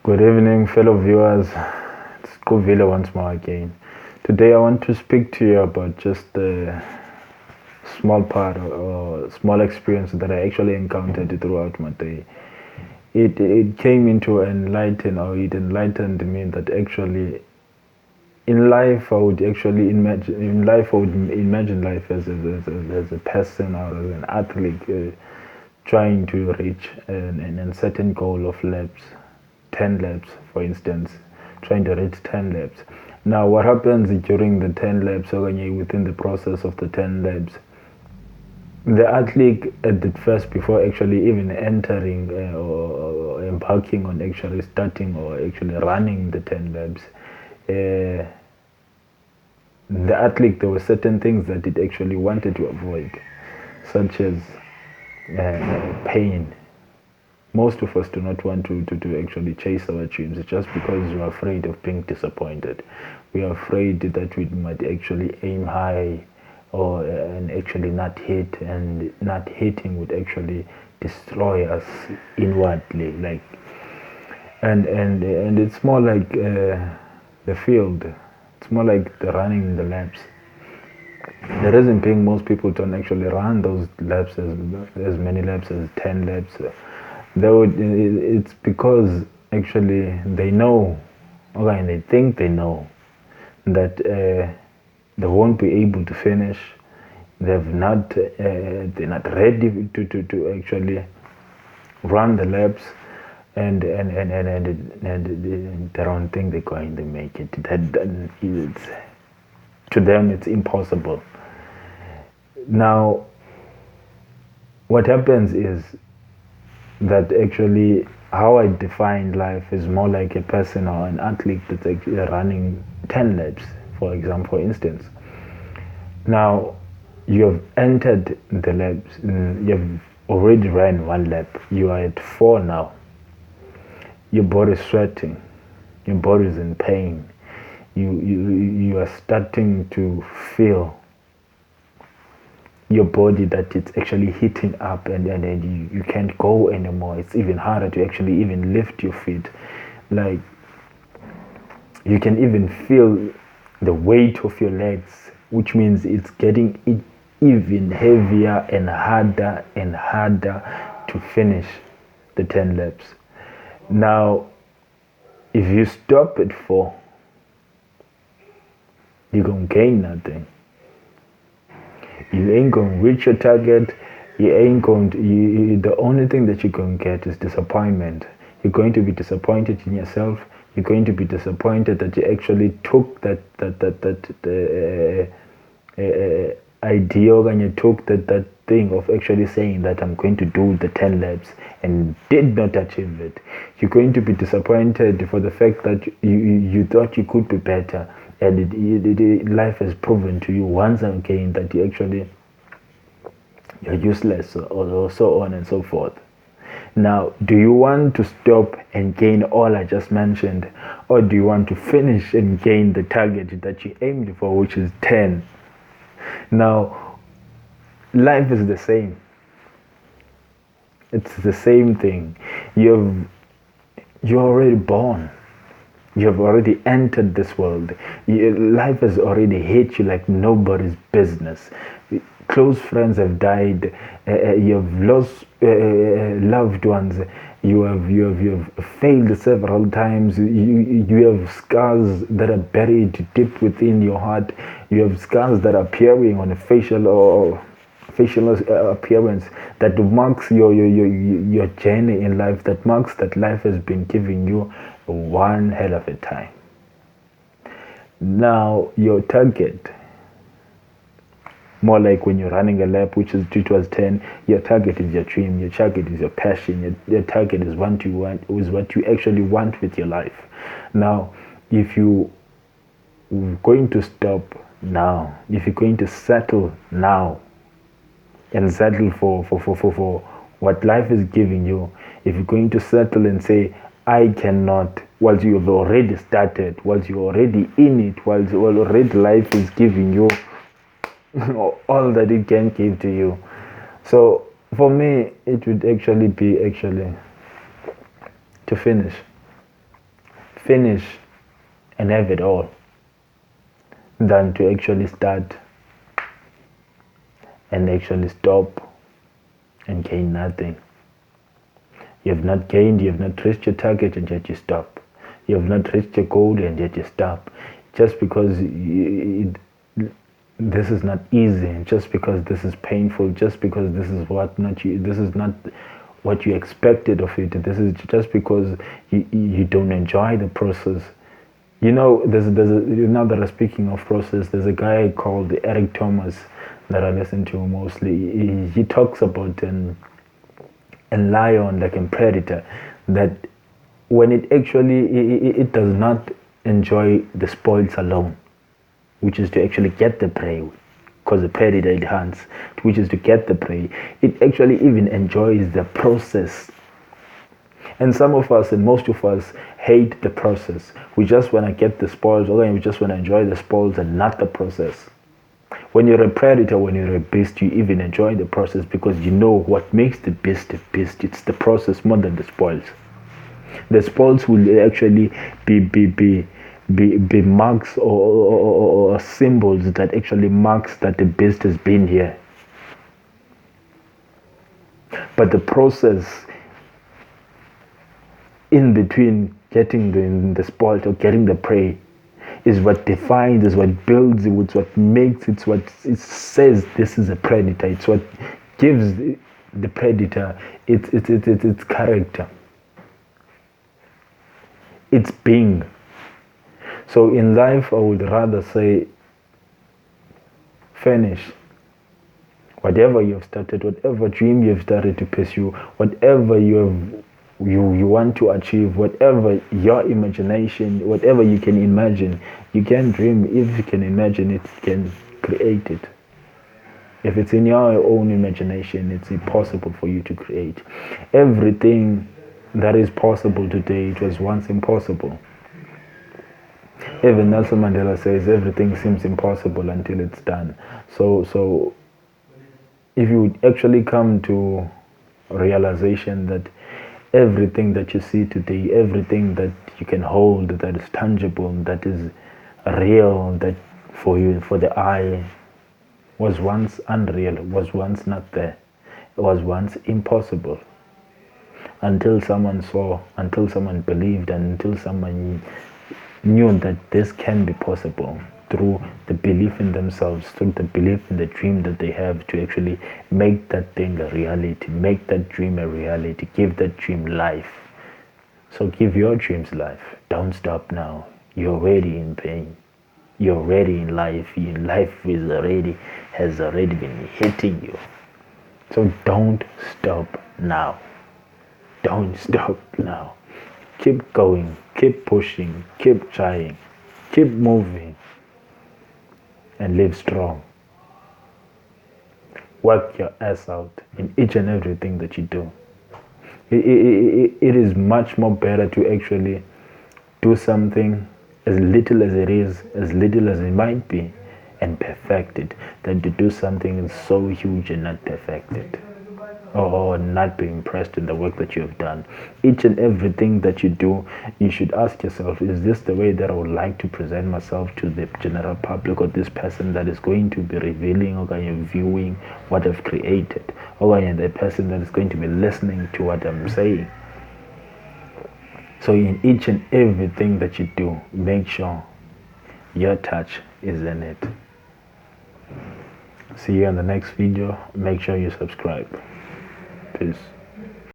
Good evening, fellow viewers. It's Kovile once more again. Today, I want to speak to you about just a small part or small experience that I actually encountered throughout my day. It came into it enlightened me that actually in life I would actually imagine life as a person or as an athlete trying to reach a certain goal of laps, 10 laps for instance, trying to reach 10 laps. Now what happens during the 10 laps or within the process of the 10 laps, the athlete at the first, before actually even entering or embarking on actually starting or actually running the 10 laps, the athlete, there were certain things that it actually wanted to avoid, such as pain. Most of us do not want to actually chase our dreams just because we're afraid of being disappointed. We are afraid that we might actually aim high or and actually not hit, and not hitting would actually destroy us inwardly. And it's more like the field. It's more like the running the laps. The reason being, most people don't actually run those laps as many laps as 10 laps. It's because actually they know, okay, and they think they know that they won't be able to finish. They're not ready to actually run the laps, and they don't think they're going to make it. To them it's impossible. Now what happens is that actually how I define life is more like a person or an athlete that's actually running 10 laps, for example, for instance. Now you have entered the laps, you've already ran one lap, you are at 4 now. Your body is sweating, your body is in pain, you are starting to feel your body that it's actually heating up, and you can't go anymore. It's even harder to actually even lift your feet. Like you can even feel the weight of your legs, which means it's getting even heavier and harder to finish the 10 laps. Now if you stop at 4, you're gonna gain nothing. You ain't gonna reach your target. You ain't going to, the only thing that you're gonna get is disappointment. You're going to be disappointed in yourself. You're going to be disappointed that you actually took that idea, and you took that thing of actually saying that I'm going to do the 10 laps and did not achieve it. You're going to be disappointed for the fact that you thought you could be better, and life has proven to you once again that you're useless, or so on and so forth. Now, do you want to stop and gain all I just mentioned, or do you want to finish and gain the target that you aimed for, which is 10? Now, life is the same. It's the same thing. You're already born. You've already entered this world. Life has already hit you like nobody's business. Close friends have died. You've lost loved ones. You have failed several times. You have scars that are buried deep within your heart. You have scars that are appearing on a facial appearance that marks your journey in life, that marks that life has been giving you one hell of a time. Now your target, more like when you're running a lap, which was 10, your target is your dream, your target is your passion, your target is what you actually want with your life. Now if you're going to stop now, if you're going to settle now and settle for what life is giving you, if you're going to settle and say I cannot, while you've already started, while you're already in it, while already life is giving you all that it can give to you. So for me, it would actually be to finish. finish and have it all than to actually start and actually stop and gain nothing. You have not gained, you have not reached your target, and yet you stop. You have not reached your goal, and yet you stop. Just because this is not easy, just because this is painful, just because this is this is not what you expected of it. This is just because you don't enjoy the process. You know, now that I'm speaking of process, there's a guy called Eric Thomas that I listen to mostly. He talks about a lion, like a predator, that when it actually it does not enjoy the spoils alone, which is to actually get the prey, because the predator it hunts, which is to get the prey. It actually even enjoys the process. And some of us, and most of us, hate the process. We just want to get the spoils, or we just want to enjoy the spoils and not the process. When you're a predator, when you're a beast, you even enjoy the process because you know what makes the beast a beast. It's the process more than the spoils. The spoils will actually be marks or symbols that actually marks that the beast has been here. But the process in between getting the spoils or getting the prey is what defines, is what builds it, it's what makes, it's what it says this is a predator. It's what gives the predator its character, its being. So in life, I would rather say finish whatever you've started, whatever dream you've started to pursue, whatever you want to achieve, whatever your imagination, whatever you can imagine. You can dream. If you can imagine it, you can create it. If it's in your own imagination, it's impossible for you to create. Everything that is possible today, it was once impossible. Even Nelson Mandela says everything seems impossible until it's done. So if you actually come to a realization that everything that you see today, everything that you can hold, that is tangible, that is real, that for you, for the eye, was once unreal, was once not there, it was once impossible. Until someone saw, until someone believed, and until someone knew that this can be possible through the belief in themselves, through the belief in the dream that they have, to actually make that thing a reality, make that dream a reality, give that dream life. So give your dreams life. Don't stop now. You're already in pain. You're already in life. Life has already been hitting you. So don't stop now. Don't stop now. Keep going, keep pushing, keep trying, keep moving, and live strong. Work your ass out in each and everything that you do. It is much more better to actually do something as little as it is, as little as it might be, and perfect it, than to do something so huge and not perfect it, or not be impressed with the work that you have done. Each and everything that you do, you should ask yourself, is this the way that I would like to present myself to the general public, or this person that is going to be revealing or viewing what I've created, or the person that is going to be listening to what I'm saying? So in each and everything that you do, make sure your touch is in it. See you in the next video. Make sure you subscribe. Peace.